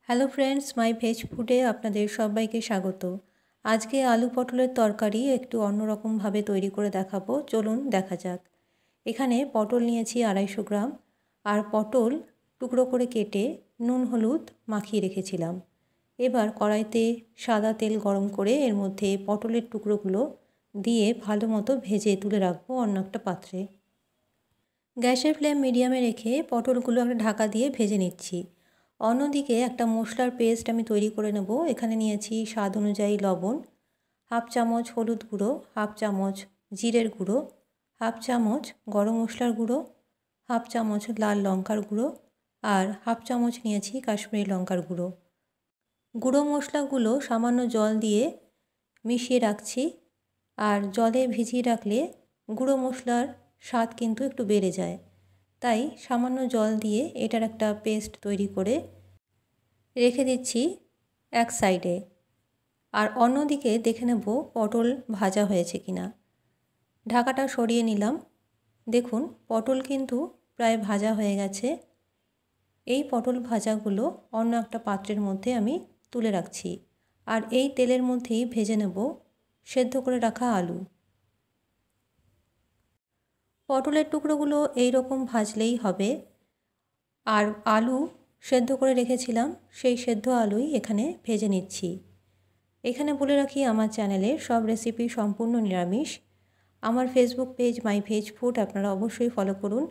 Hello friends, মাই veg ফুডে আপনাদের সবাইকে স্বাগত। আজকে আলু পটলের তরকারি একটু অন্যরকমভাবে তৈরি করে দেখাবো। চলুন দেখা যাক। এখানে পটল নিয়েছি 250 গ্রাম, আর পটল টুকরো করে কেটে নুন হলুদ মাখিয়ে রেখেছিলাম। এবার কড়াইতে সাদা তেল গরম করে এর মধ্যে পটলের টুকরোগুলো দিয়ে ভালো মতো ভেজে তুলে রাখবো অন্য একটা পাত্রে। গ্যাসের ফ্লেম মিডিয়ামে রেখে পটলগুলো একটা ঢাকা দিয়ে ভেজে নিচ্ছি। অন্যদিকে একটা মশলার পেস্ট আমি তৈরি করে নেব। এখানে নিয়েছি স্বাদ অনুযায়ী লবণ, হাফ চামচ হলুদ গুঁড়ো, হাফ চামচ জিরের গুঁড়ো, হাফ চামচ গরম মশলার গুঁড়ো, হাফ চামচ লাল লঙ্কার গুঁড়ো আর হাফ চামচ নিয়েছি কাশ্মীরি লঙ্কার গুঁড়ো। গুঁড়ো মশলাগুলো সামান্য জল দিয়ে মিশিয়ে রাখছি। আর জলে ভিজিয়ে রাখলে গুঁড়ো মশলার স্বাদ কিন্তু একটু বেড়ে যায়, তাই সামান্য জল দিয়ে এটার একটা পেস্ট তৈরি করে রেখে দিচ্ছি এক সাইডে। আর অন্যদিকে দেখে নেব পটল ভাজা হয়েছে কিনা। ঢাকাটা সরিয়ে নিলাম। দেখুন পটল কিন্তু প্রায় ভাজা হয়ে গেছে। এই পটল ভাজাগুলো অন্য একটা পাত্রের মধ্যে আমি তুলে রাখছি। আর এই তেলের মধ্যেই ভেজে নেব সেদ্ধ করে রাখা আলু। পটলের টুকরোগুলো এই রকম ভাজলেই হবে। আর আলু সেদ্ধ করে রেখেছিলাম, সেই সেদ্ধ আলুই এখানে ভেজে নিচ্ছি। এখানে বলে রাখি, আমার চ্যানেলের সব রেসিপি সম্পূর্ণ নিরামিষ। আমার ফেসবুক পেজ মাই ভেজ ফুড আপনারা অবশ্যই ফলো করুন।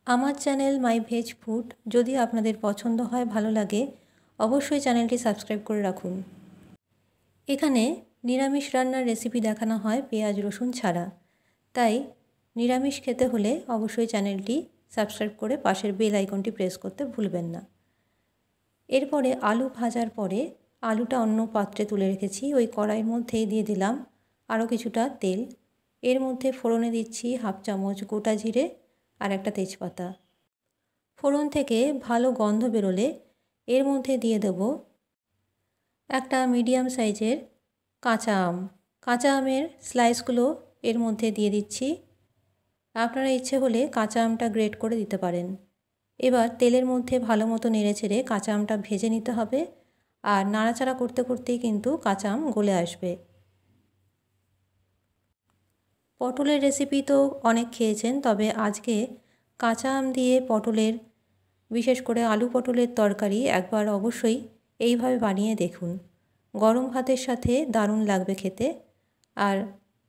আমার চ্যানেল মাই ভেজ ফুড যদি আপনাদের পছন্দ হয়, ভালো লাগে, অবশ্যই চ্যানেলটি সাবস্ক্রাইব করে রাখুন। এখানে নিরামিষ রান্নার রেসিপি দেখানো হয় পেঁয়াজ রসুন ছাড়া, তাই নিরামিষ খেতে হলে অবশ্যই চ্যানেলটি সাবস্ক্রাইব করে পাশের বেল আইকনটি প্রেস করতে ভুলবেন না। এরপরে আলু ভাজার পরে আলুটা অন্য পাত্রে তুলে রেখেছি। ওই কড়াইয়ের মধ্যেই দিয়ে দিলাম আরও কিছুটা তেল। এর মধ্যে ফোড়নে দিচ্ছি হাফ চামচ গোটা জিরে আর একটা তেজপাতা। ফোড়ন থেকে ভালো গন্ধ বেরোলে এর মধ্যে দিয়ে দেব একটা মিডিয়াম সাইজের কাঁচা আম। কাঁচা আমের স্লাইসগুলো এর মধ্যে দিয়ে দিচ্ছি। আপনারা ইচ্ছে হলে কাঁচা আমটা গ্রেট করে দিতে পারেন। এবার তেলের মধ্যে ভালো মতো নেড়েচেড়ে কাঁচা আমটা ভেজে নিতে হবে। আর নাড়াচাড়া করতে করতেই কিন্তু কাঁচা আম গলে আসবে। পটলের রেসিপি তো অনেক খেয়েছেন, তবে আজকে কাঁচা আম দিয়ে পটলের, বিশেষ করে আলু পটলের তরকারি একবার অবশ্যই এইভাবে বানিয়ে দেখুন। গরম ভাতের সাথে দারুণ লাগবে খেতে। আর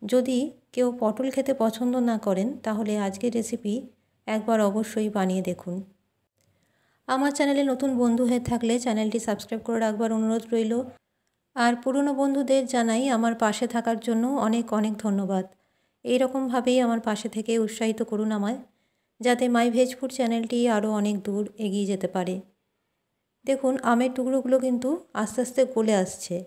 যদি কেউ পটল খেতে পছন্দ না করেন, তাহলে আজকের রেসিপি একবার অবশ্যই বানিয়ে দেখুন। আমার চ্যানেলে নতুন বন্ধু হয়ে থাকলে চ্যানেলটি সাবস্ক্রাইব করে রাখবার অনুরোধ রইল। আর পুরনো বন্ধুদের জানাই আমার পাশে থাকার জন্য অনেক অনেক ধন্যবাদ। এই রকমভাবেই আমার পাশে থেকে উৎসাহিত করুন আমায়, যাতে মাই ভেজ ফুড চ্যানেলটি আরও অনেক দূর এগিয়ে যেতে পারে। দেখুন আমের টুকরোগুলো কিন্তু আস্তে আস্তে গলে আসছে।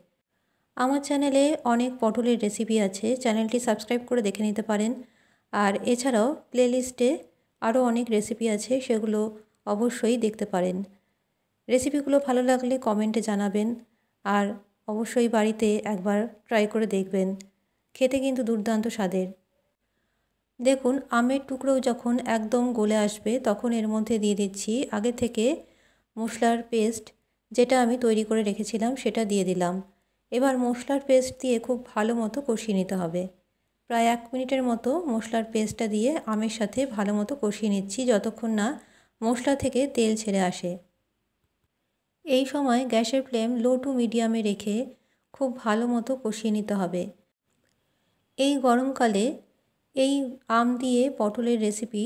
আমার চ্যানেলে অনেক পটলের রেসিপি আছে, চ্যানেলটি সাবস্ক্রাইব করে দেখে নিতে পারেন। আর এছাড়াও প্লেলিস্টে আরও অনেক রেসিপি আছে, সেগুলো অবশ্যই দেখতে পারেন। রেসিপিগুলো ভালো লাগলে কমেন্টে জানাবেন। আর অবশ্যই বাড়িতে একবার ট্রাই করে দেখবেন, খেতে কিন্তু দুর্দান্ত স্বাদের। দেখুন আমের টুকরো যখন একদম গলে আসবে, তখন এর মধ্যে দিয়ে দিচ্ছি আগে থেকে মশলার পেস্ট, যেটা আমি তৈরি করে রেখেছিলাম সেটা দিয়ে দিলাম। এবার মশলার পেস্ট দিয়ে খুব ভালো মতো কষিয়ে নিতে হবে। প্রায় 1 মিনিটের মতো মশলার পেস্টটা দিয়ে আমের সাথে ভালো মতো কষিয়ে নিচ্ছি, যতক্ষণ না মশলা থেকে তেল ছেড়ে আসে। এই সময় গ্যাসের ফ্লেম লো টু মিডিয়ামে রেখে খুব ভালো মতো কষিয়ে নিতে হবে। এই গরমকালে এই আম দিয়ে পটলের রেসিপি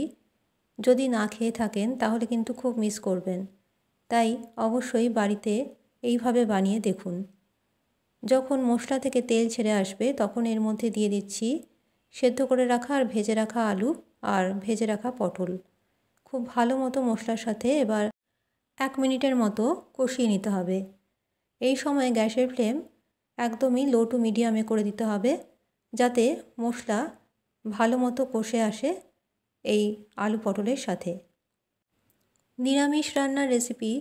যদি না খেয়ে থাকেন, তাহলে কিন্তু খুব মিস করবেন। তাই অবশ্যই বাড়িতে এইভাবে বানিয়ে দেখুন। যখন মশলা থেকে তেল ছেড়ে আসবে, তখন এর মধ্যে দিয়ে দিচ্ছি সেদ্ধ করে রাখা আর ভেজে রাখা আলু আর ভেজে রাখা পটল। খুব ভালো মতো মশলার সাথে এবার 1 মিনিটের মতো কষিয়ে নিতে হবে। এই সময় গ্যাসের ফ্লেম একদমই লো টু মিডিয়ামে করে দিতে হবে, যাতে মশলা ভালো মতো কষে আসে এই আলু পটলের সাথে। নিরামিষ রান্নার রেসিপি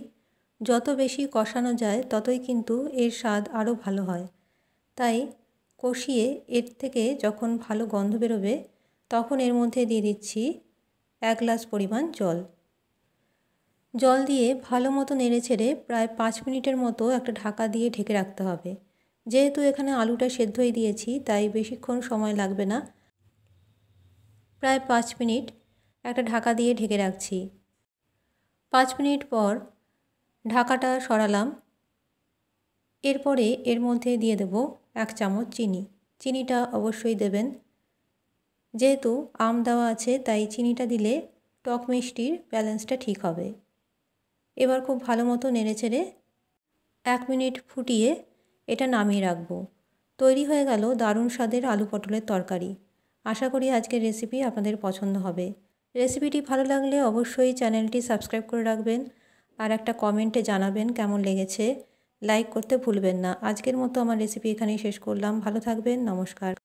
যত বেশি কষানো যায়, ততই কিন্তু এর স্বাদ আরও ভালো হয়। তাই কষিয়ে এর থেকে যখন ভালো গন্ধ বেরোবে, তখন এর মধ্যে দিয়ে দিচ্ছি 1 গ্লাস পরিমাণ জল। জল দিয়ে ভালো মতো নেড়ে ছেড়ে প্রায় 5 মিনিটের মতো একটা ঢাকা দিয়ে ঢেকে রাখতে হবে। যেহেতু এখানে আলুটা সেদ্ধই দিয়েছি তাই বেশিক্ষণ সময় লাগবে না। প্রায় 5 মিনিট একটা ঢাকা দিয়ে ঢেকে রাখছি। 5 মিনিট পর ঢাকাটা সরালাম। এরপরে এর মধ্যে দিয়ে দেব 1 চামচ চিনি। চিনিটা অবশ্যই দেবেন। যেহেতু আম দেওয়া আছে তাই চিনিটা দিলে টক মিষ্টির ব্যালেন্সটা ঠিক হবে। এবার খুব ভালো মতো নেড়েচেড়ে 1 মিনিট ফুটিয়ে এটা নামিয়ে রাখবো। তৈরি হয়ে গেল দারুণ স্বাদের আলু পটলের তরকারি। আশা করি আজকের রেসিপি আপনাদের পছন্দ হবে। রেসিপিটি ভালো লাগলে অবশ্যই চ্যানেলটি সাবস্ক্রাইব করে রাখবেন আর একটা কমেন্টে জানাবেন কেমন লেগেছে। লাইক করতে ভুলবেন না। আজকের মতো আমার রেসিপি এখানেই শেষ করলাম। ভালো থাকবেন। নমস্কার।